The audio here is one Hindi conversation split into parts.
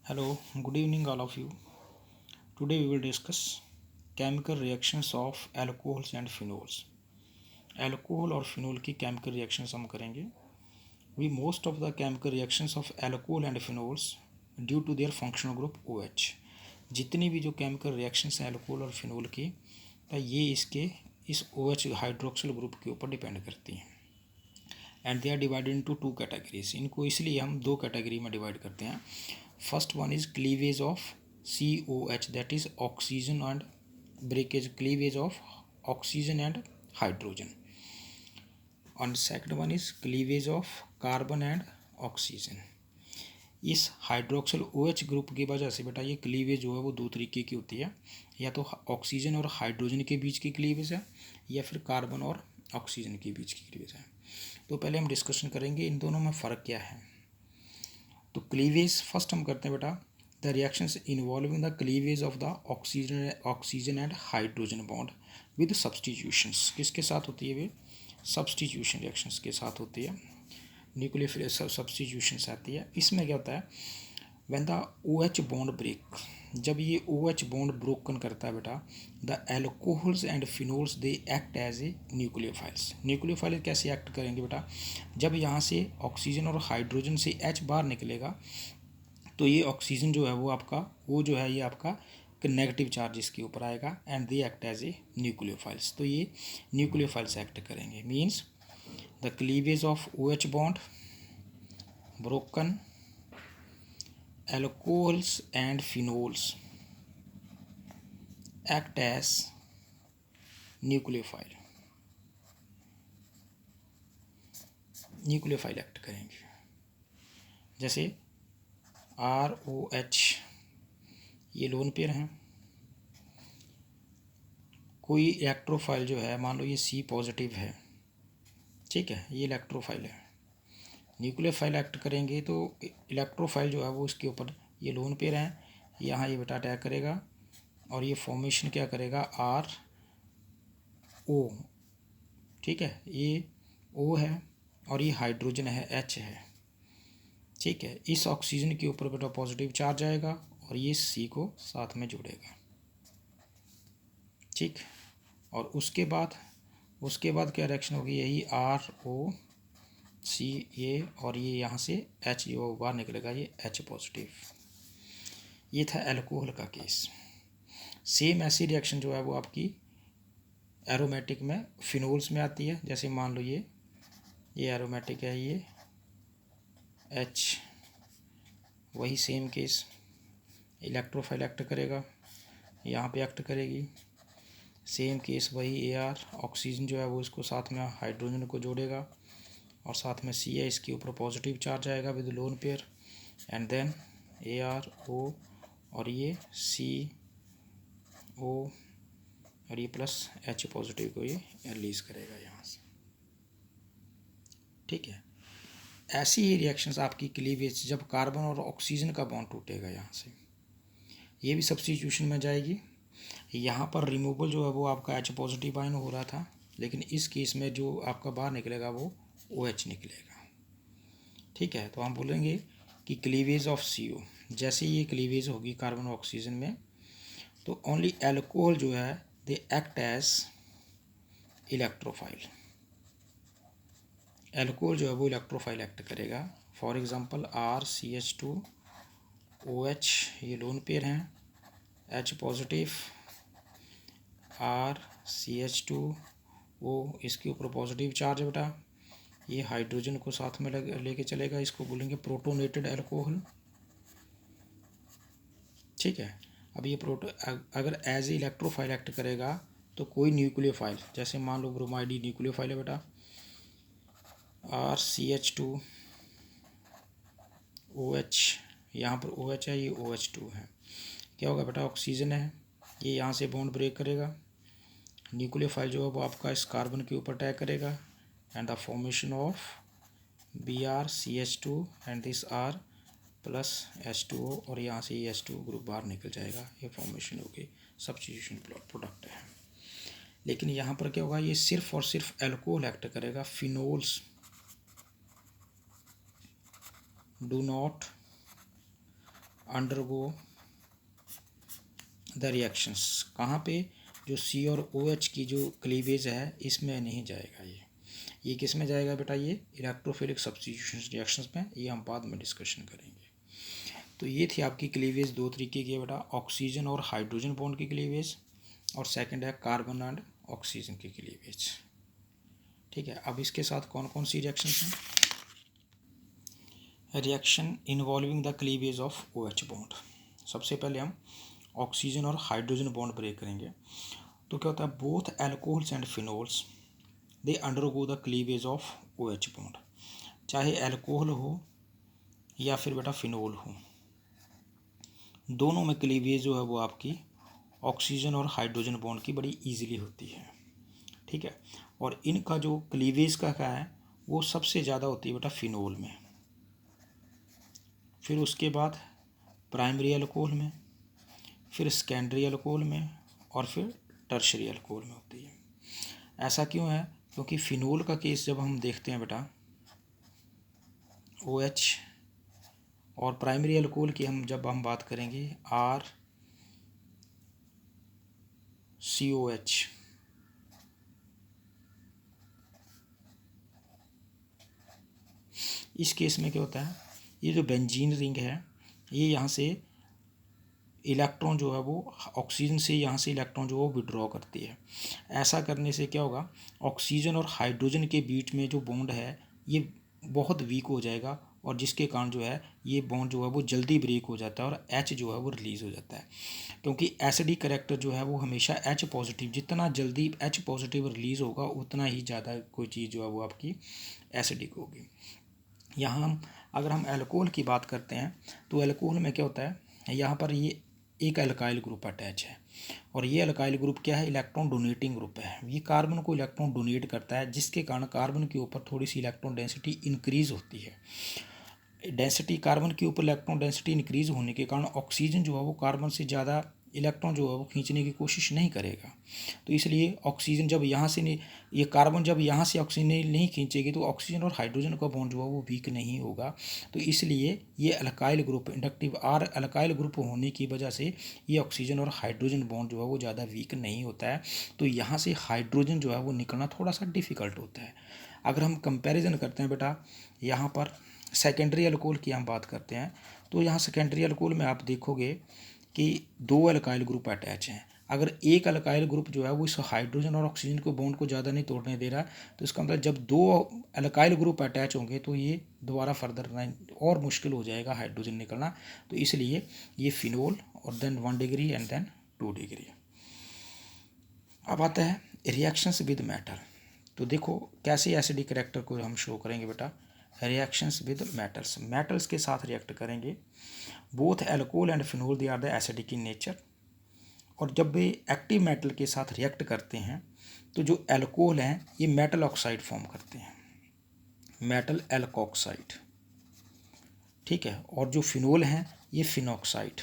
Hello, good evening, all of you. Today we will discuss chemical reactions of alcohols and phenols. Alcohol और phenol की chemical reactions हम करेंगे. We most of the chemical reactions of alcohol and phenols due to their functional group OH. जितनी भी जो chemical reactions हैं alcohol और phenol की, तो ये इसके इस OH हाइड्रोक्सिल ग्रुप के ऊपर डिपेंड करती हैं. And they are divided into two categories. इनको इसलिए हम दो कैटेगरी में डिवाइड करते हैं. First one is cleavage of COH, that is oxygen and breakage, cleavage of oxygen and hydrogen. और second one is cleavage of carbon and oxygen. इस हाइड्रोक्सिल OH ग्रुप की वजह से बेटा ये क्लीवेज जो है वो दो तरीके की होती है. या तो ऑक्सीजन और हाइड्रोजन के बीच की क्लीवेज है, या फिर कार्बन और ऑक्सीजन के बीच की क्लीवेज है. तो पहले हम डिस्कशन करेंगे इन दोनों में फ़र्क क्या है. तो क्लीवेज फर्स्ट हम करते हैं बेटा. The reactions involving the cleavage of the oxygen and hydrogen bond with substitutions. किसके साथ होती है वे? सब्सटीट्यूशन रिएक्शंस के साथ होती है. न्यूक्लियोफिलिक सब्सटीट्यूशंस आती है. इसमें क्या होता है, when the OH bond break, जब ये OH बॉन्ड ब्रोकन करता है बेटा, the alcohols and phenols they act as a nucleophiles. Nucleophile कैसे एक्ट करेंगे बेटा? जब यहाँ से ऑक्सीजन और हाइड्रोजन से H बाहर निकलेगा, तो ये ऑक्सीजन जो है वो आपका जो है ये आपका नेगेटिव चार्ज इसके ऊपर आएगा, and they act as a nucleophiles. तो ये न्यूक्लियोफाइल्स एक्ट करेंगे. Means the cleavage of OH bond broken, alcohols and phenols act as nucleophile. Nucleophile act करेंगे. जैसे ROH ये लोन पेयर हैं. कोई इलेक्ट्रोफाइल जो है, मान लो ये C पॉजिटिव है, ठीक है, ये इलेक्ट्रोफाइल है. न्यूक्लियोफाइल एक्ट करेंगे तो इलेक्ट्रोफाइल जो है वो इसके ऊपर ये लोन पेयर हैं, यहाँ ये बेटा अटैक करेगा और ये फॉर्मेशन क्या करेगा, RO. ठीक है, ये O है और ये हाइड्रोजन है, H है. ठीक है, इस ऑक्सीजन के ऊपर बेटा पॉजिटिव चार्ज आएगा और ये C को साथ में जोड़ेगा. ठीक, और उसके बाद क्या रिएक्शन होगी, यही ROC ये, और ये यहाँ से H जो बाहर निकलेगा, ये H पॉजिटिव. ये था एल्कोहल का केस. सेम ऐसी रिएक्शन जो है वो आपकी एरोमेटिक में फिनोल्स में आती है. जैसे मान लो ये एरोमेटिक है, ये H, वही सेम केस. इलेक्ट्रोफाइल एक्ट करेगा, यहाँ पे एक्ट करेगी. सेम केस वही AR, ऑक्सीजन जो है वो इसको साथ में हाइड्रोजन को जोड़ेगा और साथ में C है, इसके ऊपर पॉजिटिव चार्ज आएगा with lone pair, and then ARO और ये CO और ये प्लस H पॉजिटिव को ये रिलीज करेगा यहाँ से. ठीक है, ऐसी ही रिएक्शंस आपकी क्लीवेज जब कार्बन और ऑक्सीजन का बॉन्ड टूटेगा यहाँ से, ये भी सब्स्टिट्यूशन में जाएगी. यहाँ पर रिमूवल जो है वो आपका H पॉजिटिव आयन हो रहा था, लेकिन इस केस में जो आपका बाहर निकलेगा वो OH निकलेगा. ठीक है, तो हम बोलेंगे कि क्लीवेज ऑफ CO, जैसे ये क्लीवेज होगी कार्बन और ऑक्सीजन में, तो ओनली एल्कोहल जो है they act as electrophile. Alcohol जो है वो इलेक्ट्रोफाइल एक्ट करेगा. फॉर एग्जांपल RCH2OH ये लोन पेयर हैं, H पॉजिटिव, RCH2O इसके ऊपर पॉजिटिव चार्ज है बेटा, ये हाइड्रोजन को साथ में लेके चलेगा, इसको बोलेंगे प्रोटोनेटेड एल्कोहल. ठीक है, अब ये अगर एज ए इलेक्ट्रोफाइल एक्ट करेगा तो कोई न्यूक्लियोफाइल, जैसे मान लो ब्रोमाइड न्यूक्लियोफाइल है बेटा, RCH2OH, यहाँ पर OH है, ये OH2 है. क्या होगा बेटा, ऑक्सीजन है, ये यहाँ से बॉन्ड ब्रेक करेगा. न्यूक्लियोफाइल जो है वो आपका इस कार्बन के ऊपर अटैक करेगा, and the formation of BrCH2 and this R plus H2O, और यहाँ से ये H2 ग्रुप बाहर निकल जाएगा. ये फॉर्मेशन हो गई, सब्स्टिट्यूशन प्रोडक्ट है. लेकिन यहाँ पर क्या होगा, ये सिर्फ और सिर्फ एल्कोहल एक्ट करेगा. Phenols do not undergo the reactions. कहाँ पे? जो सी और ओ एच की जो क्लीवेज है इसमें नहीं जाएगा। ये किस में जाएगा बेटा? ये इलेक्ट्रोफिलिक सब्स्टिट्यूशन रिएक्शंस में। ये हम बाद में डिस्कशन करेंगे। तो ये थी आपकी क्लीवेज। दो तरीके की है बेटा, ऑक्सीजन और हाइड्रोजन बॉन्ड की क्लीवेज, और सेकंड है कार्बन एंड ऑक्सीजन की क्लीवेज। ठीक है, अब इसके साथ कौन कौन सी रिएक्शंस हैं? Reaction involving the cleavage of O H bond. सबसे पहले हम ऑक्सीजन और हाइड्रोजन बॉन्ड ब्रेक करेंगे। तो क्या होता है? Both alcohols and phenols they undergo the cleavage of O H bond. चाहे एल्कोहल हो या फिर बेटा फिनोल हो, दोनों में क्लीवेज जो है वो आपकी ऑक्सीजन और हाइड्रोजन बॉन्ड की बड़ी इजीली होती है। ठीक है, और इनका जो क्लीवेज का क्या है वो सबसे ज़्यादा होती है बेटा फिनोल में, फिर उसके बाद प्राइमरी अल्कोहल में, फिर सेकेंडरी अल्कोहल में, और फिर टर्शरी अल्कोहल में होती है। ऐसा क्यों है? क्योंकि फिनोल का केस जब हम देखते हैं बेटा ओ एच, और प्राइमरी अल्कोहल की जब हम बात करेंगे आर सी ओ एच। इस केस में क्या होता है? ये जो बेंजीन रिंग है ये यहाँ से इलेक्ट्रॉन जो है वो ऑक्सीजन से यहाँ से इलेक्ट्रॉन जो है वो विड्रॉ करती है। ऐसा करने से क्या होगा? ऑक्सीजन और हाइड्रोजन के बीच में जो बॉन्ड है ये बहुत वीक हो जाएगा, और जिसके कारण जो है ये बॉन्ड जो है वो जल्दी ब्रेक हो जाता है और एच जो है वो रिलीज़ हो जाता है। क्योंकि एसिडिक करेक्टर जो है वो हमेशा एच पॉजिटिव, जितना जल्दी एच पॉजिटिव रिलीज़ होगा उतना ही ज़्यादा कोई चीज़ जो है वो आपकी एसिडिक होगी। यहाँ हम अगर हम अल्कोहल की बात करते हैं तो अल्कोहल में क्या होता है? यहाँ पर ये एक अल्काइल ग्रुप अटैच है, और ये अल्काइल ग्रुप क्या है? इलेक्ट्रॉन डोनेटिंग ग्रुप है। ये कार्बन को इलेक्ट्रॉन डोनेट करता है, जिसके कारण कार्बन के ऊपर थोड़ी सी इलेक्ट्रॉन डेंसिटी इंक्रीज होती है। डेंसिटी कार्बन के ऊपर इलेक्ट्रॉन डेंसिटी इंक्रीज होने के कारण ऑक्सीजन जो है वो कार्बन से ज़्यादा इलेक्ट्रॉन जो है वो खींचने की कोशिश नहीं करेगा। तो इसलिए ऑक्सीजन जब यहाँ से नहीं, ये कार्बन जब यहाँ से ऑक्सीजन नहीं खींचेगी तो ऑक्सीजन और हाइड्रोजन का बॉन्ड जो है वो वीक नहीं होगा। तो इसलिए ये alkyl group inductive R alkyl group होने की वजह से ये ऑक्सीजन और हाइड्रोजन बॉन्ड जो है वो ज़्यादा वीक नहीं होता है। तो यहाँ से हाइड्रोजन जो है वो निकलना थोड़ा सा डिफ़िकल्ट होता है। अगर हम कंपैरिजन करते हैं बेटा, यहाँ पर सेकेंडरी अल्कोहल की हम बात करते हैं, तो यहाँ सेकेंडरी अल्कोहल में आप देखोगे कि दो अल्काइल ग्रुप अटैच हैं। अगर एक अल्काइल ग्रुप जो है वो इस हाइड्रोजन और ऑक्सीजन को बॉन्ड को ज़्यादा नहीं तोड़ने दे रहा, तो इसका मतलब जब दो अल्काइल ग्रुप अटैच होंगे तो ये दोबारा फर्दर और मुश्किल हो जाएगा हाइड्रोजन निकलना। तो इसलिए ये फिनोल, और देन 1 डिग्री एंड देन 2 डिग्री। अब आता है रिएक्शंस विद मैटर। तो देखो कैसे एसिडिक करेक्टर को हम शो करेंगे बेटा। रिएक्शंस विद मेटल्स, मेटल्स के साथ रिएक्ट करेंगे। Both alcohol and phenol they are the acidic in nature. और जब वे एक्टिव मेटल के साथ रिएक्ट करते हैं तो जो एल्कोहल हैं ये मेटल ऑक्साइड फॉर्म करते हैं, मेटल एल्कोक्साइड। ठीक है, और जो फिनोल हैं ये फिनॉक्साइड।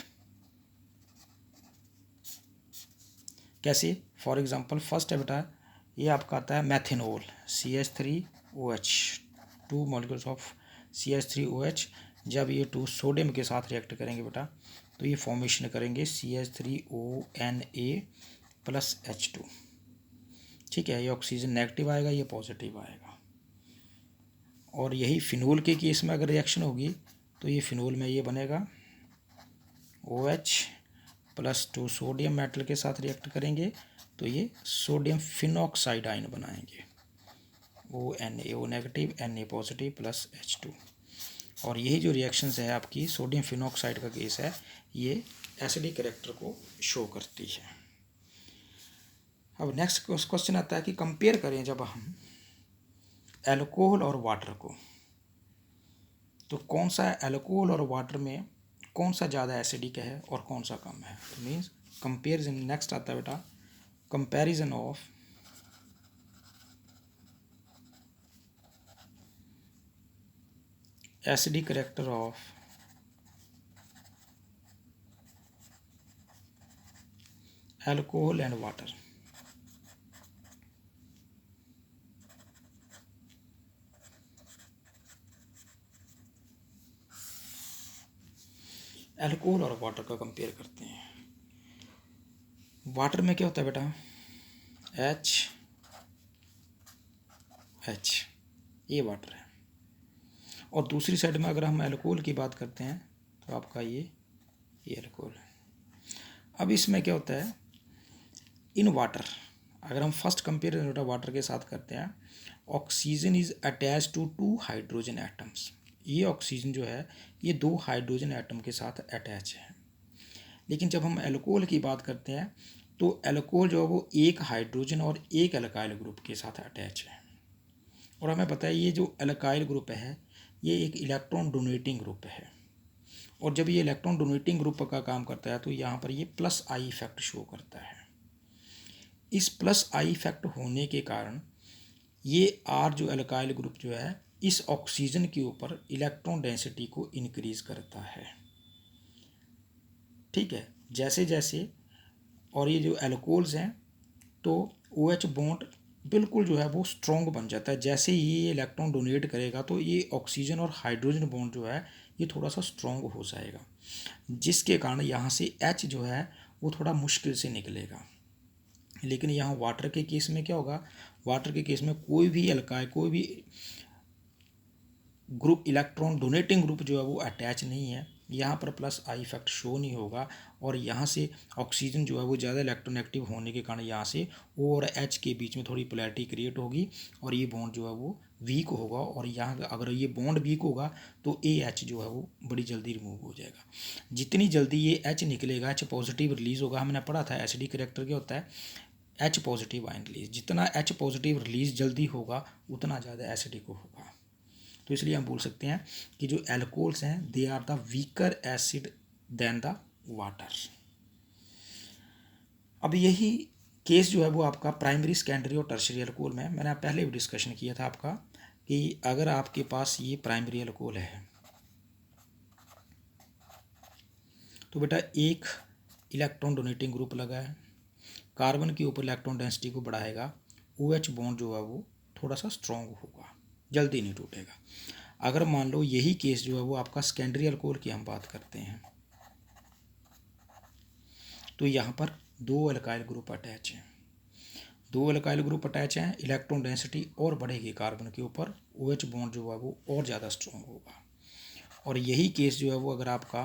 कैसे? फॉर एग्जांपल फर्स्ट है बेटा, ये आपका आता है methanol CH3OH, 2 molecules of CH3OH। जब ये 2 सोडियम के साथ रिएक्ट करेंगे बेटा तो ये फॉर्मेशन करेंगे CH3ONA+H2। ठीक है, ये ऑक्सीजन नेगेटिव आएगा, ये पॉजिटिव आएगा। और यही फिनोल के केस में अगर रिएक्शन होगी तो ये फिनोल में ये बनेगा OH+2 सोडियम मेटल के साथ रिएक्ट करेंगे तो ये सोडियम फिनॉक्साइड आयन बनाएंगे, ONA, O negative, Na positive plus H2। और यही जो रिएक्शंस है आपकी सोडियम फिनॉक्साइड का केस है, ये एसिडिक कैरेक्टर को शो करती है। अब नेक्स्ट क्वेश्चन आता है कि कंपेयर करें जब हम एल्कोहल और वाटर को, तो कौन सा एल्कोहल और वाटर में कौन सा ज़्यादा एसिडिक है और कौन सा कम है। तो मीन्स कंपेरिजन, नेक्स्ट आता है बेटा comparison of acidic character of alcohol and water. Alcohol और वाटर का कंपेयर करते हैं। वाटर में क्या होता है बेटा, H ये वाटर है, और दूसरी साइड में अगर हम अल्कोहल की बात करते हैं तो आपका ये अल्कोहल है। अब इसमें क्या होता है, इन वाटर, अगर हम फर्स्ट कंपेयर वाटर के साथ करते हैं, oxygen is attach to 2 hydrogen atoms. ये ऑक्सीजन जो है ये 2 हाइड्रोजन एटम के साथ अटैच है। लेकिन जब हम अल्कोहल की बात करते हैं तो अल्कोहल जो है वो एक हाइड्रोजन और एक अल्काइल ग्रुप के साथ अटैच है। और हमें पता है ये जो अल्काइल ग्रुप है ये एक इलेक्ट्रॉन डोनेटिंग ग्रुप है, और जब ये इलेक्ट्रॉन डोनेटिंग ग्रुप का काम करता है तो यहाँ पर ये प्लस आई इफेक्ट शो करता है। इस प्लस आई इफेक्ट होने के कारण ये आर जो अल्काइल ग्रुप जो है इस ऑक्सीजन के ऊपर इलेक्ट्रॉन डेंसिटी को इंक्रीज करता है। ठीक है, जैसे जैसे, और ये जो अल्कोहल्स हैं तो OH बॉन्ड बिल्कुल जो है वो स्ट्रॉन्ग बन जाता है। जैसे ही ये इलेक्ट्रॉन डोनेट करेगा तो ये ऑक्सीजन और हाइड्रोजन बॉन्ड जो है ये थोड़ा सा स्ट्रॉन्ग हो जाएगा, जिसके कारण यहाँ से H जो है वो थोड़ा मुश्किल से निकलेगा। लेकिन यहाँ वाटर के केस में क्या होगा, वाटर के केस में कोई भी अल्काइल, कोई भी ग्रुप, इलेक्ट्रॉन डोनेटिंग ग्रुप जो है वो अटैच नहीं है, यहाँ पर प्लस आई इफेक्ट शो नहीं होगा, और यहाँ से ऑक्सीजन जो है वो ज़्यादा इलेक्ट्रोनेगेटिव होने के कारण यहाँ से O और H के बीच में थोड़ी पोलैरिटी क्रिएट होगी और ये बॉन्ड जो है वो वीक होगा, और यहाँ अगर ये बॉन्ड वीक होगा तो AH जो है वो बड़ी जल्दी रिमूव हो जाएगा। जितनी जल्दी ये H निकलेगा, H पॉजिटिव रिलीज़ होगा, हमने पढ़ा था एसिडिक करेक्टर क्या होता है, H पॉजिटिव आयन रिलीज, जितना H पॉजिटिव रिलीज जल्दी होगा उतना ज़्यादा एसिडिक होगा। तो इसलिए हम बोल सकते हैं कि जो एल्कोहल्स हैं they are the weaker acid than the water. अब यही केस जो है वो आपका प्राइमरी, सेकेंडरी और टर्शियरी अल्कोहल में, मैंने पहले भी डिस्कशन किया था आपका कि अगर आपके पास ये प्राइमरी अल्कोहल है तो बेटा एक इलेक्ट्रॉन डोनेटिंग ग्रुप लगा है, कार्बन के ऊपर इलेक्ट्रॉन डेंसिटी को बढ़ाएगा, OH बॉन्ड जो है वो थोड़ा सा स्ट्रॉन्ग होगा, जल्दी नहीं टूटेगा। अगर मान लो यही केस जो है वो आपका सेकेंडरी अल्कोहल की हम बात करते हैं तो यहाँ पर 2 अल्काइल ग्रुप अटैच हैं, 2 अल्काइल ग्रुप अटैच हैं, इलेक्ट्रॉन डेंसिटी और बढ़ेगी कार्बन के ऊपर, OH बॉन्ड जो है वो और ज़्यादा स्ट्रॉन्ग होगा। और यही केस जो है वो अगर आपका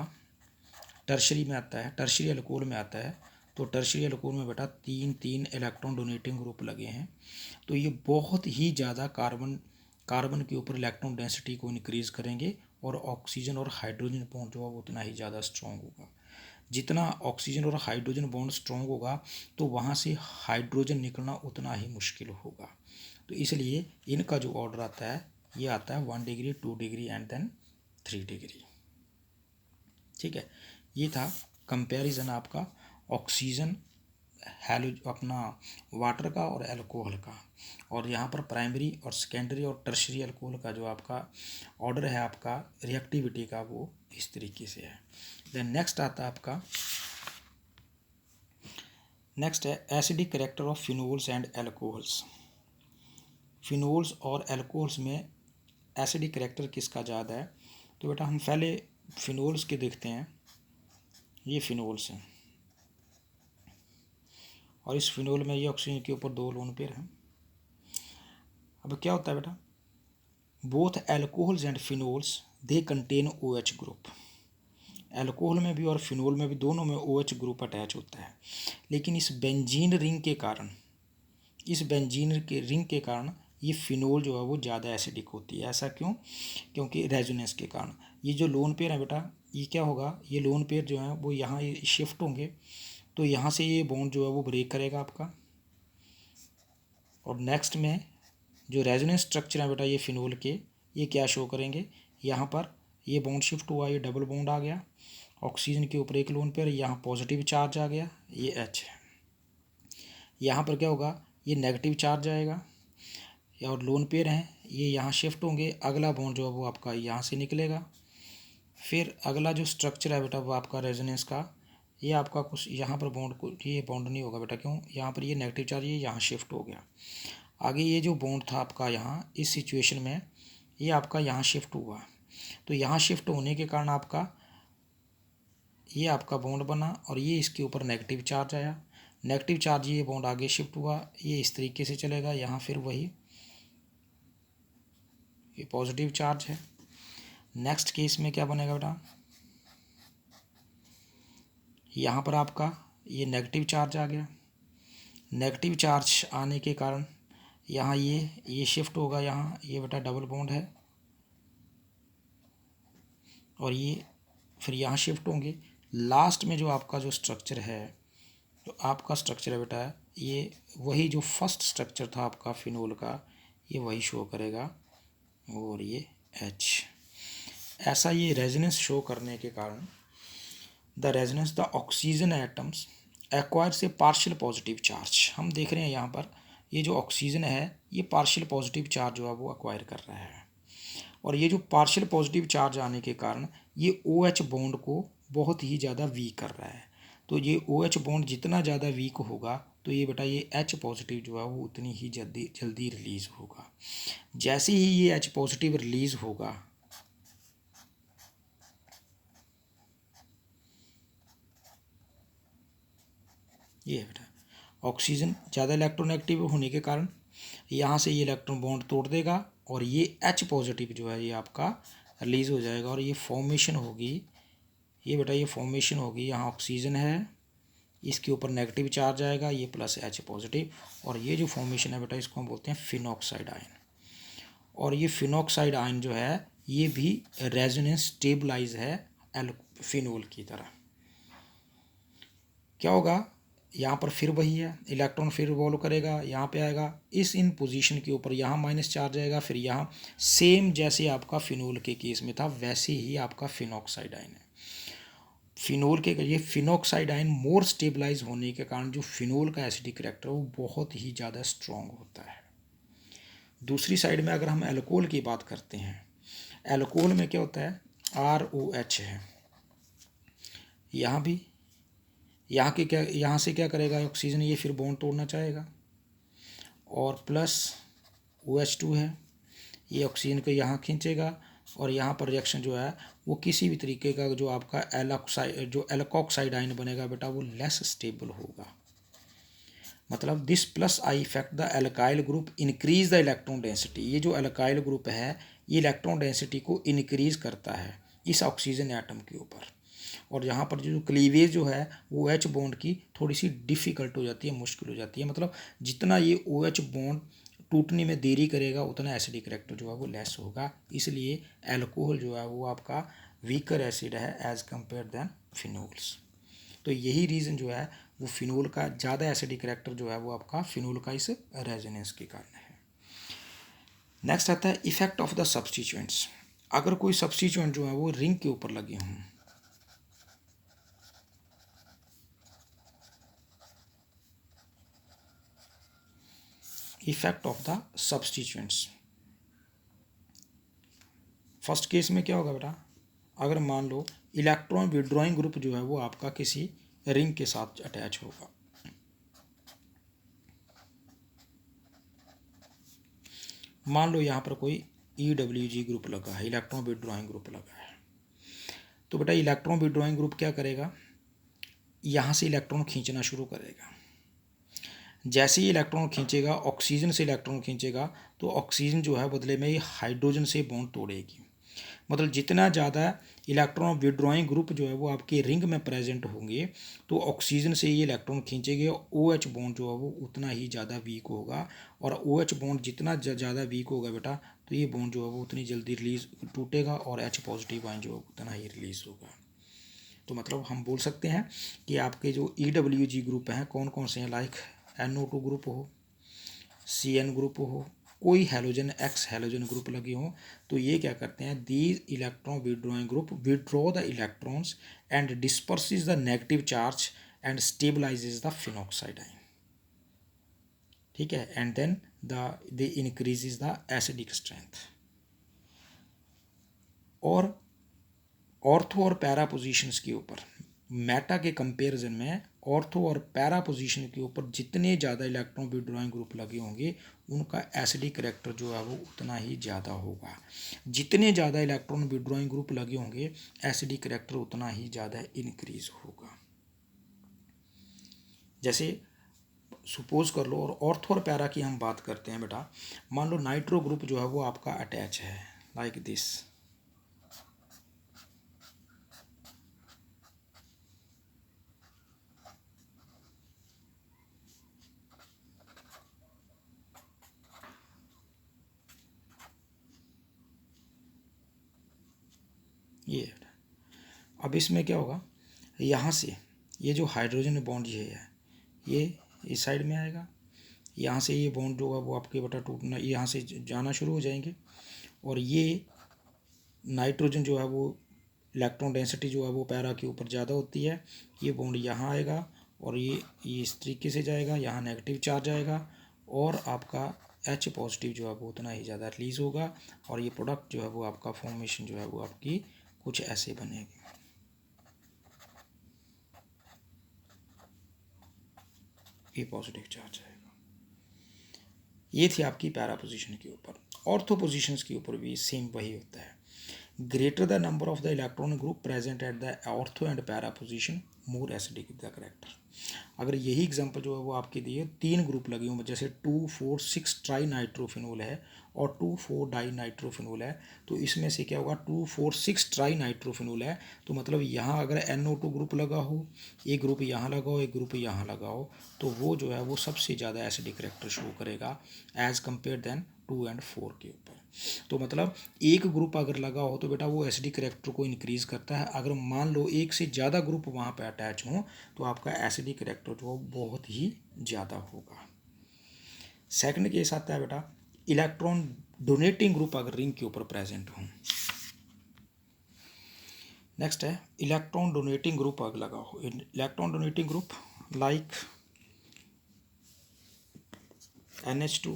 टर्शरी में आता है, टर्शरी अल्कोहल में आता है, तो टर्शरी अल्कोहल में बेटा 3 इलेक्ट्रॉन डोनेटिंग ग्रुप लगे हैं, तो ये बहुत ही ज़्यादा कार्बन के ऊपर इलेक्ट्रॉन डेंसिटी को इंक्रीज़ करेंगे, और ऑक्सीजन और हाइड्रोजन बॉन्ड जो है वो उतना ही ज़्यादा स्ट्रॉन्ग होगा। जितना ऑक्सीजन और हाइड्रोजन बॉन्ड स्ट्रॉन्ग होगा तो वहाँ से हाइड्रोजन निकलना उतना ही मुश्किल होगा। तो इसलिए इनका जो ऑर्डर आता है ये आता है 1 degree, 2 degree and then 3 degree. ठीक है, ये था कंपैरिजन आपका ऑक्सीजन, हैलो अपना वाटर का और अल्कोहल का, और यहाँ पर प्राइमरी और सेकेंडरी और टर्शरी अल्कोहल का जो आपका ऑर्डर है आपका रिएक्टिविटी का वो इस तरीके से है। देन नेक्स्ट आता है आपका, नेक्स्ट है acidic character of phenols and alcohols. Phenols और अल्कोहल्स में एसिडिक करेक्टर किसका ज़्यादा है, तो बेटा हम पहले फिनोल्स के देखते हैं। ये फिनोल्स हैं और इस फिनोल में ये ऑक्सीजन के ऊपर 2 लोन पेयर हैं। अब क्या होता है बेटा, both alcohols and phenols they contain OH group. Alcohol में भी और फिनोल में भी दोनों में OH ग्रुप अटैच होता है, लेकिन इस बेंजीन रिंग के कारण, इस बेंजीन के रिंग के कारण ये फिनोल जो है वो ज़्यादा एसिडिक होती है। ऐसा क्यों, क्योंकि रेजोनेंस के कारण ये जो लोन पेयर है बेटा, ये क्या होगा, ये लोन पेयर जो है वो यहाँ शिफ्ट होंगे, तो यहाँ से ये बॉन्ड जो है वो ब्रेक करेगा आपका, और नेक्स्ट में जो रेजोनेंस स्ट्रक्चर है बेटा ये फिनोल के, ये क्या शो करेंगे, यहाँ पर ये बॉन्ड शिफ्ट हुआ, ये डबल बॉन्ड आ गया, ऑक्सीजन के ऊपर एक लोन पेयर, यहाँ पॉजिटिव चार्ज आ गया, ये H है। यहाँ पर क्या होगा, ये नेगेटिव चार्ज आएगा, और लोन पेयर हैं ये यहाँ शिफ्ट होंगे, अगला बॉन्ड जो है वो आपका यहाँ से निकलेगा। फिर अगला जो स्ट्रक्चर है बेटा वो आपका रेजोनेंस का, ये आपका कुछ यहाँ पर बॉन्ड को, ये बॉन्ड नहीं होगा बेटा, क्यों, यहाँ पर ये नेगेटिव चार्ज ये यहाँ शिफ्ट हो गया। आगे ये जो बॉन्ड था आपका यहाँ इस सिचुएशन में, ये आपका यहाँ शिफ्ट हुआ, तो यहाँ शिफ्ट होने के कारण आपका ये आपका बॉन्ड बना और ये इसके ऊपर नेगेटिव चार्ज आया, नेगेटिव चार्ज ये बॉन्ड आगे शिफ्ट हुआ, ये इस तरीके से चलेगा, यहाँ फिर वही ये पॉजिटिव चार्ज है। नेक्स्ट केस में क्या बनेगा बेटा, यहाँ पर आपका ये नेगेटिव चार्ज आ गया, नेगेटिव चार्ज आने के कारण यहाँ ये शिफ्ट होगा, यहाँ ये बेटा डबल बॉन्ड है और ये फिर यहाँ शिफ्ट होंगे। लास्ट में जो आपका जो स्ट्रक्चर है, जो आपका स्ट्रक्चर है बेटा, ये वही जो फर्स्ट स्ट्रक्चर था आपका फिनोल का, ये वही शो करेगा और ये H। ऐसा ये रेजोनेंस शो करने के कारण the resonance the oxygen atoms acquires A partial positive charge. हम देख रहे हैं यहाँ पर ये जो ऑक्सीजन है ये पार्शियल पॉजिटिव चार्ज जो है वो एक्वायर कर रहा है, और ये जो पार्शियल पॉजिटिव चार्ज आने के कारण ये OH बॉन्ड को बहुत ही ज़्यादा वीक कर रहा है। तो ये OH बॉन्ड जितना ज़्यादा वीक होगा तो ये बेटा ये H पॉजिटिव जो है वो उतनी ही जल्दी रिलीज़ होगा। जैसे ही ये H पॉजिटिव रिलीज़ होगा, ये है बेटा ऑक्सीजन ज़्यादा इलेक्ट्रोनेगेटिव होने के कारण यहाँ से ये इलेक्ट्रॉन बॉन्ड तोड़ देगा और ये H पॉजिटिव जो है ये आपका रिलीज़ हो जाएगा और ये फॉर्मेशन होगी, ये बेटा ये फॉर्मेशन होगी, यहाँ ऑक्सीजन है, इसके ऊपर नेगेटिव चार्ज आएगा, ये प्लस H पॉजिटिव, और ये जो फॉर्मेशन है बेटा इसको हम बोलते हैं फिनॉक्साइड आयन। और ये फिनॉक्साइड आयन जो है ये भी रेजोनेंस स्टेबलाइज है फिनोल की तरह। क्या होगा, यहाँ पर फिर वही है, इलेक्ट्रॉन फिर रिवॉल्व करेगा, यहाँ पे आएगा, इस इन पोजीशन के ऊपर यहाँ माइनस चार्ज आएगा, फिर यहाँ सेम जैसे आपका फिनोल के केस में था वैसे ही आपका फिनॉक्साइड आयन है। फिनोल के ये फिनॉक्साइड आयन मोर स्टेबलाइज होने के कारण जो फिनोल का एसिडिक कैरेक्टर है वो बहुत ही ज़्यादा स्ट्रॉन्ग होता है। दूसरी साइड में अगर हम एल्कोहल की बात करते हैं, एल्कोहल में क्या होता है, ROH है, यहाँ भी यहाँ से क्या करेगा ऑक्सीजन, ये फिर बॉन्ड तोड़ना चाहेगा और प्लस OH2 है, ये ऑक्सीजन को यहाँ खींचेगा और यहाँ पर रिएक्शन जो है वो किसी भी तरीके का जो आपका एल्कोक्साइड आयन बनेगा बेटा वो लेस स्टेबल होगा। मतलब this plus I effect the alkyl group increase the electron density. ये जो एल्काइल ग्रुप है ये इलेक्ट्रॉन डेंसिटी को इंक्रीज करता है इस ऑक्सीजन एटम के ऊपर, और यहाँ पर जो क्लीवेज जो है वो OH बॉन्ड की थोड़ी सी डिफ़िकल्ट हो जाती है, मुश्किल हो जाती है। मतलब जितना ये OH बॉन्ड टूटने में देरी करेगा उतना एसिडिक कैरेक्टर जो है वो लेस होगा, इसलिए एल्कोहल जो है वो आपका वीकर एसिड है एज कम्पेयर दैन फिनोल्स। तो यही रीज़न जो है वो फिनोल का ज़्यादा एसिडिक कैरेक्टर जो है वो आपका फिनोल का इस रेजोनेंस के कारण है। नेक्स्ट आता है इफेक्ट ऑफ द सब्स्टिट्यूएंट्स। अगर कोई सब्स्टिट्यूएंट जो है वो रिंग के ऊपर लगे हों, effect of the substituents. First case में क्या होगा बेटा, अगर मान लो इलेक्ट्रॉन विड्रॉइंग ग्रुप जो है वो आपका किसी रिंग के साथ अटैच होगा, मान लो यहाँ पर कोई EWG ग्रुप लगा है, इलेक्ट्रॉन विड्रॉइंग ग्रुप लगा है, तो बेटा इलेक्ट्रॉन विड्रॉइंग ग्रुप क्या करेगा, यहाँ से इलेक्ट्रॉन खींचना शुरू करेगा। जैसे ही इलेक्ट्रॉन खींचेगा, ऑक्सीजन से इलेक्ट्रॉन खींचेगा, तो ऑक्सीजन जो है बदले में ये हाइड्रोजन से बॉन्ड तोड़ेगी। मतलब जितना ज़्यादा इलेक्ट्रॉन विड्रॉइंग ग्रुप जो है वो आपके रिंग में प्रेजेंट होंगे तो ऑक्सीजन से ये इलेक्ट्रॉन खींचेंगे, OH बॉन्ड जो है वो उतना ही ज़्यादा वीक होगा, और OH बॉन्ड जितना ज़्यादा वीक होगा बेटा तो ये बॉन्ड जो है वो उतनी जल्दी रिलीज टूटेगा और H पॉजिटिव आयन जो है उतना ही रिलीज़ होगा। तो मतलब हम बोल सकते हैं कि आपके जो EWG ग्रुप हैं कौन कौन से हैं, लाइक NO2 ग्रुप हो, CN ग्रुप हो, कोई हैलोजन X हैलोजन ग्रुप लगे हों, तो ये क्या करते हैं, these electron withdrawing group withdraw the electrons and disperses the negative charge and stabilises the phenoxide ion. ठीक है, and then they increases the acidic strength. और ऑर्थो और पैरा पोजीशंस के ऊपर मेटा के कंपैरिजन में ऑर्थो और पैरा पोजीशन के ऊपर जितने ज़्यादा इलेक्ट्रॉन विड्रॉइंग ग्रुप लगे होंगे उनका एसिडिक करेक्टर जो है वो उतना ही ज़्यादा होगा। जितने ज़्यादा इलेक्ट्रॉन विड्रॉइंग ग्रुप लगे होंगे एसिडिक करेक्टर उतना ही ज़्यादा इंक्रीज होगा। जैसे सपोज कर लो, और ऑर्थो और पैरा की हम बात करते हैं बेटा। मान लो नाइट्रो ग्रुप जो है वो आपका अटैच है लाइक दिस, ये। अब इसमें क्या होगा, यहाँ से ये जो हाइड्रोजन बॉन्ड ये है ये इस साइड में आएगा, यहाँ से ये बॉन्ड जो है वो आपके बेटा टूटना, यहाँ से जाना शुरू हो जाएंगे, और ये नाइट्रोजन जो है वो इलेक्ट्रॉन डेंसिटी जो है वो पैरा के ऊपर ज़्यादा होती है, ये बॉन्ड यहाँ आएगा और ये इस तरीके से जाएगा, यहाँ नेगेटिव चार्ज आएगा और आपका H पॉजिटिव जो है वो उतना ही ज़्यादा रिलीज़ होगा, और ये प्रोडक्ट जो है वो आपका फॉर्मेशन जो है वो आपकी कुछ ऐसे बनेगी। ये पॉजिटिव चार्ज आएगा। ये थी आपकी पैरा पोजीशन के ऊपर। ऑर्थो पोजीशंस के ऊपर भी सेम वही होता है। Greater the number of the electron group present at the ortho and para position more acidic the character. अगर यही एग्जांपल जो है वो आपके दिए 3 ग्रुप लगे हों, जैसे 2,4,6 ट्राई नाइट्रोफिनोल है और 2,4 डाई नाइट्रोफिनोल है, तो इसमें से क्या होगा 2,4,6 ट्राई नाइट्रोफिनोल है, तो मतलब यहाँ अगर NO2 ग्रुप लगा हो, एक ग्रुप यहाँ लगा हो, एक ग्रुप यहाँ लगा हो, तो वो जो है वो सबसे ज़्यादा एसिडिक करेक्टर शो करेगा एज कम्पेयर देन 2 और 4 के ऊपर। तो मतलब एक ग्रुप अगर लगा हो तो बेटा वो एसिडिक करेक्टर को इंक्रीज करता है। अगर मान लो एक से ज़्यादा ग्रुप वहाँ पे अटैच हों तो आपका एसिडिक करेक्टर जो बहुत ही ज़्यादा होगा। सेकंड केस आता है बेटा इलेक्ट्रॉन डोनेटिंग ग्रुप अगर रिंग के ऊपर प्रेजेंट हों। नेक्स्ट है इलेक्ट्रॉन डोनेटिंग ग्रुप अगर लगा हो। Electron donating group like NH2,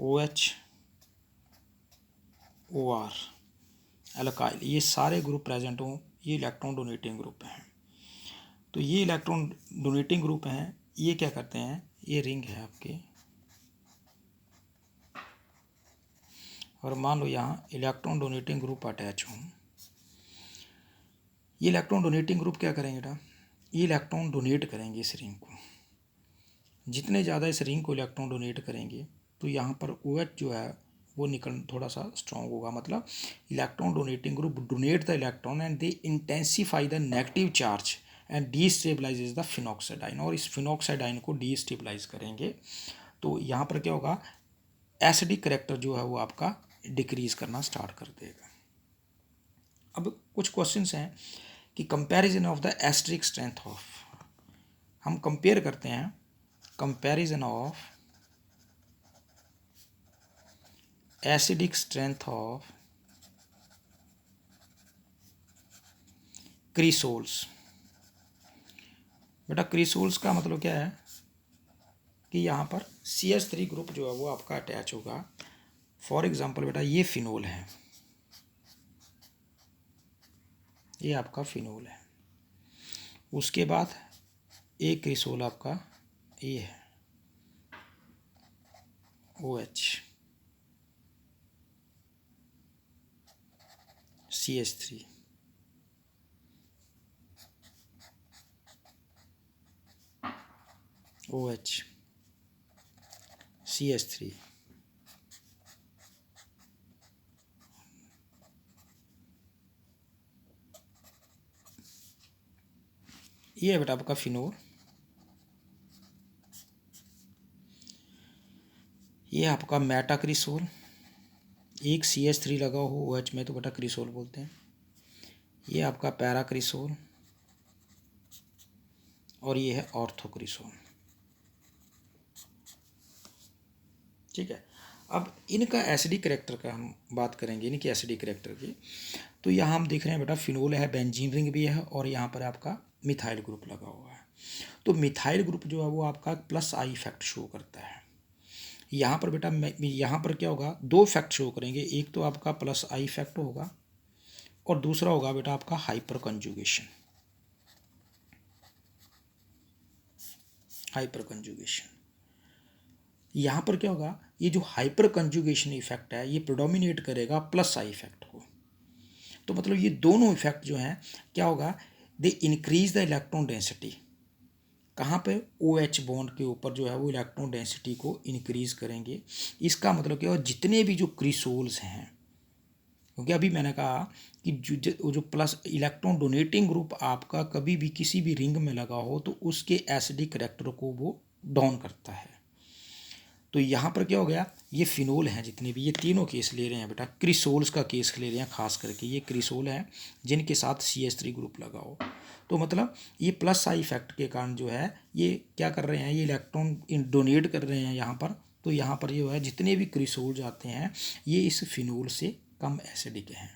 OH, OR, alkyl, ये सारे ग्रुप प्रेजेंट हों, ये इलेक्ट्रॉन डोनेटिंग ग्रुप हैं। तो ये इलेक्ट्रॉन डोनेटिंग ग्रुप हैं, ये क्या करते हैं, ये रिंग है आपके, और मान लो यहाँ इलेक्ट्रॉन डोनेटिंग ग्रुप अटैच हों। ये इलेक्ट्रॉन डोनेटिंग ग्रुप क्या करेंगे बेटा, ये इलेक्ट्रॉन डोनेट करेंगे इस रिंग को। जितने ज़्यादा इस रिंग को इलेक्ट्रॉन डोनेट करेंगे तो यहाँ पर OH जो है वो निकल थोड़ा सा स्ट्रॉन्ग होगा। मतलब electron donating group donate the electron and they intensify the negative charge and destabilises the phenoxide ion, और इस फिनॉक्साइड आयन को डीस्टेबलाइज करेंगे। तो यहाँ पर क्या होगा, एसिडिक करेक्टर जो है वो आपका डिक्रीज करना स्टार्ट कर देगा। अब कुछ क्वेश्चंस हैं कि comparison of the acidic strength of, हम कंपेयर करते हैं comparison of acidic strength of cresols. बेटा क्रिसोल्स का मतलब क्या है कि यहाँ पर CH3 ग्रुप जो है वो आपका अटैच होगा। फॉर एग्जांपल बेटा ये फिनोल है, ये आपका फिनोल है, उसके बाद एक क्रिसोल आपका ये है OH, CH3, OH, CH3, ये है बेटा आपका फिनोल, ये आपका मेटा क्रिसोल, एक CH3 लगा हो OH में तो बेटा क्रिसोल बोलते हैं, ये आपका पैरा क्रिसोल, और ये है ऑर्थो क्रिसोल। ठीक है। अब इनका एसिडिक करेक्टर का हम बात करेंगे, इनकी एसिडिक करेक्टर की। तो यहाँ हम देख रहे हैं बेटा फिनोल है, बेंजीन रिंग भी है, और यहाँ पर आपका मिथाइल ग्रुप लगा हुआ है। तो मिथाइल ग्रुप जो है वो आपका +I इफेक्ट शो करता है। यहाँ पर बेटा यहाँ पर क्या होगा, 2 इफेक्ट शो करेंगे, एक तो आपका +I इफेक्ट होगा और दूसरा होगा बेटा आपका हाइपर कंजुगेशन। हाइपर कंजुगेशन यहाँ पर क्या होगा, ये जो हाइपर कंजुगेशन इफेक्ट है ये प्रोडोमिनेट करेगा प्लस आई इफेक्ट को। तो मतलब ये दोनों इफेक्ट जो हैं क्या होगा, they increase the electron density. कहाँ पे, ओ एच बॉन्ड के ऊपर जो है वो इलेक्ट्रॉन डेंसिटी को इंक्रीज करेंगे। इसका मतलब क्या होगा, जितने भी जो क्रिसोल्स हैं, क्योंकि अभी मैंने कहा कि जो प्लस इलेक्ट्रॉन डोनेटिंग ग्रुप आपका कभी भी किसी भी रिंग में लगा हो तो उसके एसिडिक करेक्टर को वो डाउन करता है। तो यहाँ पर क्या हो गया, ये फिनोल हैं जितने भी, ये तीनों केस ले रहे हैं बेटा, क्रिसोल्स का केस ले रहे हैं खास करके, ये क्रिसोल हैं जिनके साथ CH3 ग्रुप लगा हो। तो मतलब ये प्लस आई इफेक्ट के कारण जो है ये क्या कर रहे हैं, ये इलेक्ट्रॉन डोनेट कर रहे हैं यहाँ पर। तो यहाँ पर जो है जितने भी क्रिसोल जाते हैं ये इस फिनोल से कम एसिडिक हैं,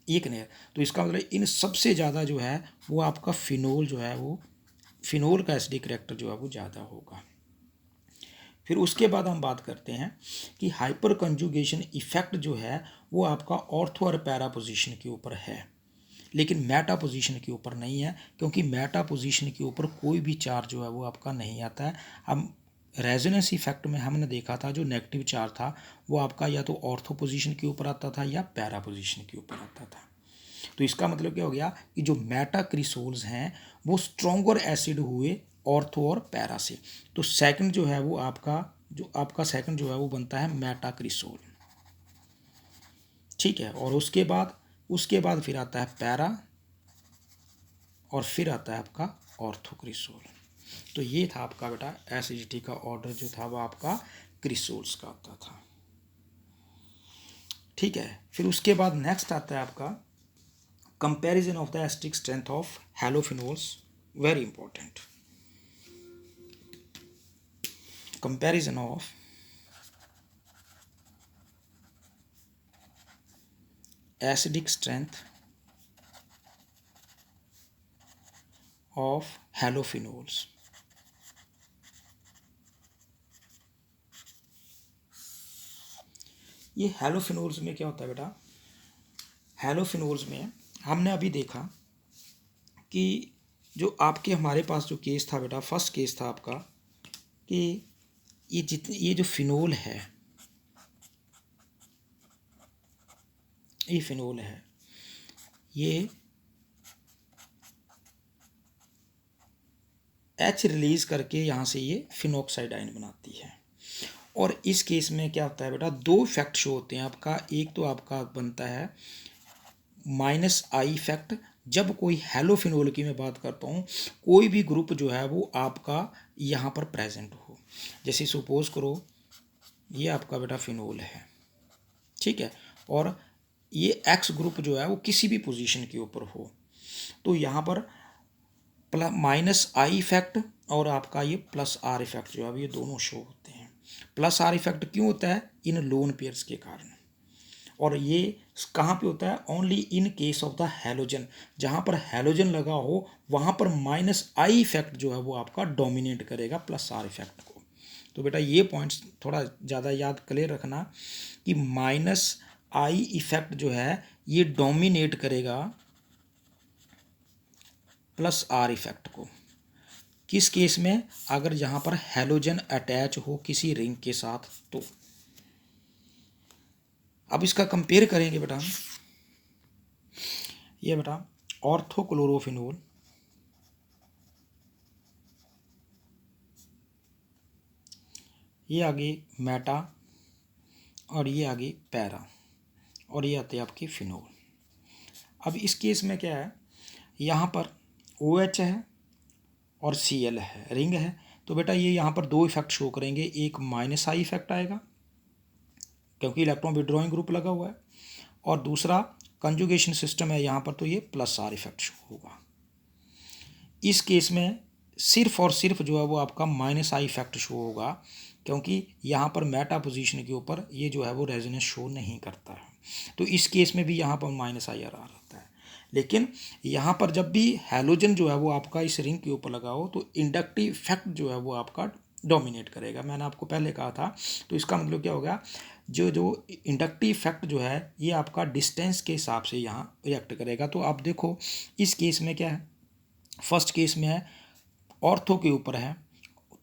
एक ने। तो इसका मतलब इन सबसे ज़्यादा जो है वो आपका फिनोल जो है, वो फिनोल का एसिडिक करेक्टर जो है वो ज़्यादा होगा। फिर उसके बाद हम बात करते हैं कि हाइपर कंजुगेशन इफेक्ट जो है वो आपका ऑर्थो और पैरा पोजीशन के ऊपर है, लेकिन मेटा पोजीशन के ऊपर नहीं है, क्योंकि मेटा पोजीशन के ऊपर कोई भी चार्ज जो है वो आपका नहीं आता है। अब रेजोनेंस इफेक्ट में हमने देखा था जो नेगेटिव चार्ज था वो आपका या तो ऑर्थो पोजीशन के ऊपर आता था या पैरा पोजीशन के ऊपर आता था। तो इसका मतलब क्या हो गया कि जो मेटा क्रिसोल्स हैं वो स्ट्रोंगर एसिड हुए ऑर्थो और पैरा से। तो सेकंड जो है वो आपका सेकंड जो है वो बनता है मेटा क्रिसोल, ठीक है। और उसके बाद फिर आता है पैरा और फिर आता है आपका ऑर्थो क्रिसोल। तो ये था आपका बेटा एसिडिटी का ऑर्डर जो था वो आपका क्रिसोल्स का आता था, ठीक है। फिर उसके बाद नेक्स्ट आता है आपका comparison of the acidic strength of halophenols, very important. Comparison of acidic strength of halophenols. ये हैलोफिनोल्स में क्या होता है बेटा, हैलोफिनोल्स में हमने अभी देखा कि जो आपके हमारे पास जो केस था बेटा, फर्स्ट केस था आपका कि ये जो फिनोल है, ये फिनोल है, ये H रिलीज करके यहाँ से ये फिनोक्साइड आयन बनाती है। और इस केस में क्या होता है बेटा, दो इफेक्ट शो होते हैं आपका। एक तो आपका बनता है -I इफेक्ट, जब कोई हैलोफिनोल की मैं बात करता हूँ, कोई भी ग्रुप जो है वो आपका यहाँ पर प्रेजेंट हो। जैसे सपोज करो ये आपका बेटा फिनोल है, ठीक है, और ये X ग्रुप जो है वो किसी भी पोजीशन के ऊपर हो, तो यहाँ पर -I इफेक्ट और आपका ये +R इफेक्ट जो है ये दोनों शो होते हैं। +R इफेक्ट क्यों होता है, इन लोन पेयर्स के कारण। और ये कहाँ पे होता है, only in case of the halogen, जहाँ पर हैलोजन लगा हो वहाँ पर -I इफेक्ट जो है वो आपका डोमिनेट करेगा +R इफेक्ट को। तो बेटा ये पॉइंट्स थोड़ा ज़्यादा याद क्लियर रखना कि -I इफेक्ट जो है ये डोमिनेट करेगा +R इफेक्ट को। किस केस में, अगर यहाँ पर हैलोजन अटैच हो किसी रिंग के साथ तो। अब इसका कंपेयर करेंगे बेटा, ये बेटा ऑर्थोक्लोरोफिनोल, ये आगे मेटा और ये आगे पैरा और ये आते हैं आपके फिनोल। अब इस केस में क्या है, यहाँ पर OH है और Cl है, रिंग है। तो बेटा ये यहाँ पर दो इफेक्ट शो करेंगे, एक -I इफेक्ट आएगा क्योंकि इलेक्ट्रॉन विड्रॉइंग ग्रुप लगा हुआ है, और दूसरा कंजुगेशन सिस्टम है यहाँ पर, तो ये +R इफेक्ट शो होगा। इस केस में सिर्फ और सिर्फ जो है वो आपका -I इफेक्ट शो होगा, क्योंकि यहाँ पर मेटा पोजीशन के ऊपर ये जो है वो रेजोनेंस शो नहीं करता है। तो इस केस में भी यहाँ पर -I आ रहता है। लेकिन यहाँ पर जब भी हैलोजन जो है वो आपका इस रिंग के ऊपर लगा हो तो इंडक्टिव इफेक्ट जो है वो आपका डोमिनेट करेगा, मैंने आपको पहले कहा था। तो इसका मतलब क्या होगा, जो इंडक्टिव इफेक्ट जो है ये आपका डिस्टेंस के हिसाब से यहाँ रिएक्ट करेगा। तो आप देखो इस केस में क्या है, फर्स्ट केस में है ऑर्थो के ऊपर है,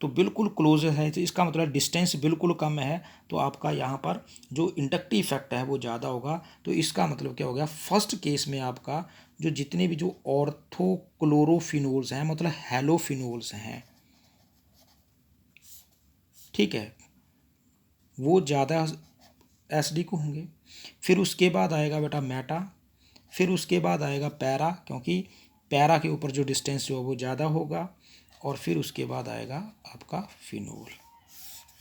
तो बिल्कुल क्लोज है, तो इसका मतलब डिस्टेंस बिल्कुल कम है, तो आपका यहाँ पर जो इंडक्टिव इफेक्ट है वो ज़्यादा होगा। तो इसका मतलब क्या हो गया, फर्स्ट केस में आपका जो जितने भी जो ऑर्थोक्लोरोफिनोल्स हैं, मतलब हेलोफिनोल्स हैं, ठीक है, वो ज़्यादा एसिडिक होंगे। फिर उसके बाद आएगा बेटा मेटा, फिर उसके बाद आएगा पैरा, क्योंकि पैरा के ऊपर जो डिस्टेंस जो है वो ज़्यादा होगा, और फिर उसके बाद आएगा आपका फिनोल।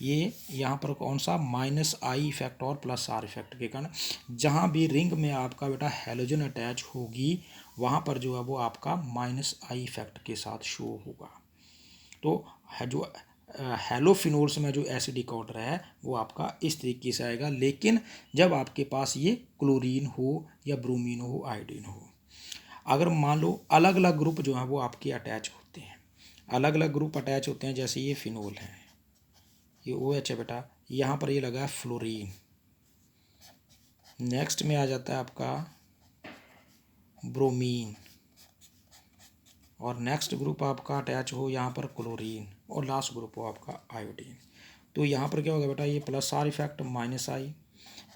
ये यहाँ पर कौन सा, माइनस आई इफेक्ट और प्लस आर इफेक्ट के कारण जहाँ भी रिंग में आपका बेटा हेलोजन अटैच होगी वहाँ पर जो है वो आपका माइनस आई इफेक्ट के साथ शो होगा। तो है जो हेलोफिनोल्स में जो एसिडिक ऑर्डर है वो आपका इस तरीके से आएगा, लेकिन जब आपके पास ये क्लोरीन हो या ब्रोमीन हो, आयोडीन हो। अगर मान लो अलग अलग ग्रुप जो है वो आपके अटैच होते हैं, अलग अलग ग्रुप अटैच होते हैं, जैसे ये फिनोल है, ये ओ एच है बेटा, यहाँ पर ये लगा है फ्लोरीन। नेक्स्ट में आ जाता है आपका ब्रोमीन, और नेक्स्ट ग्रुप आपका अटैच हो यहाँ पर क्लोरीन, और लास्ट ग्रुप हो आपका आयोडीन। तो यहाँ पर क्या होगा बेटा, ये प्लस आर इफेक्ट माइनस आई,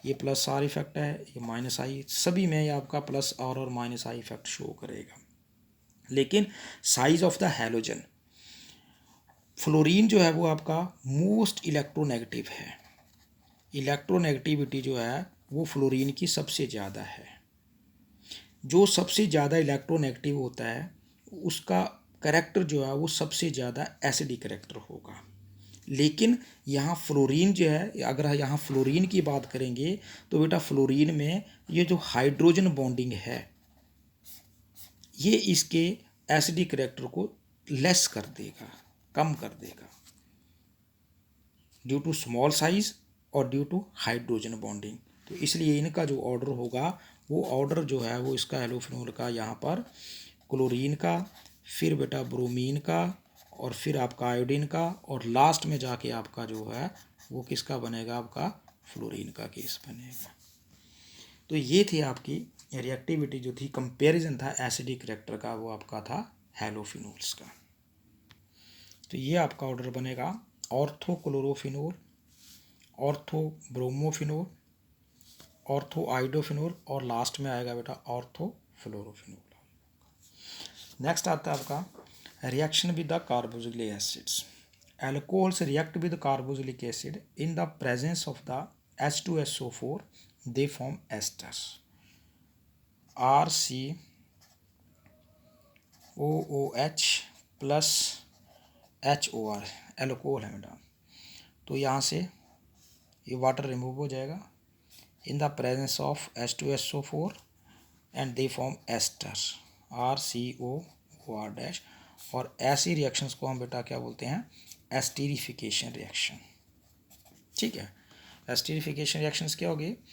ये प्लस आर इफेक्ट है, ये माइनस आई, सभी में ये आपका प्लस आर और माइनस आई इफेक्ट शो करेगा। लेकिन size of the halogen, fluorine जो है वो आपका मोस्ट इलेक्ट्रोनेगेटिव है, इलेक्ट्रोनेगेटिविटी जो है वो फ्लोरीन की सबसे ज़्यादा है। जो सबसे ज़्यादा इलेक्ट्रोनेगेटिव होता है उसका करेक्टर जो है वो सबसे ज़्यादा एसिडिक करेक्टर होगा। लेकिन यहाँ फ्लोरीन जो है, अगर यहाँ फ्लोरीन की बात करेंगे तो बेटा फ्लोरीन में ये जो हाइड्रोजन बॉन्डिंग है ये इसके एसिडिक करेक्टर को लेस कर देगा, कम कर देगा, ड्यू टू स्मॉल साइज और ड्यू टू हाइड्रोजन बॉन्डिंग। तो इसलिए इनका जो ऑर्डर होगा वो ऑर्डर जो है वो इसका हेलोफिनोल का यहाँ पर क्लोरीन का, फिर बेटा ब्रोमीन का, और फिर आपका आयोडीन का, और लास्ट में जाके आपका जो है वो किसका बनेगा, आपका फ्लोरीन का केस बनेगा। तो ये थी आपकी रिएक्टिविटी जो थी, कंपैरिजन था एसिडिक करेक्टर का, वो आपका था हेलोफिनोल्स का। तो ये आपका ऑर्डर बनेगा ऑर्थोक्लोरोफिनोल, ऑर्थोब्रोमोफिनोल, ऑर्थोआइडोफिनोल, और लास्ट में आएगा बेटा ऑर्थोफ्लोरोफिनोल। नेक्स्ट आता है आपका reaction with the carboxylic acids. Alcohols react with carboxylic acid in the presence of the H2SO4, they form esters RCOOH plus HOR, alcohol है बेटा। तो यहाँ से ये वाटर रिमूव हो जाएगा in the presence of H2SO4 and they form ester RCOOR-। और ऐसी रिएक्शंस को हम बेटा क्या बोलते हैं, एस्टीरिफिकेशन रिएक्शन। ठीक है, एस्टीरिफिकेशन रिएक्शंस क्या होगी,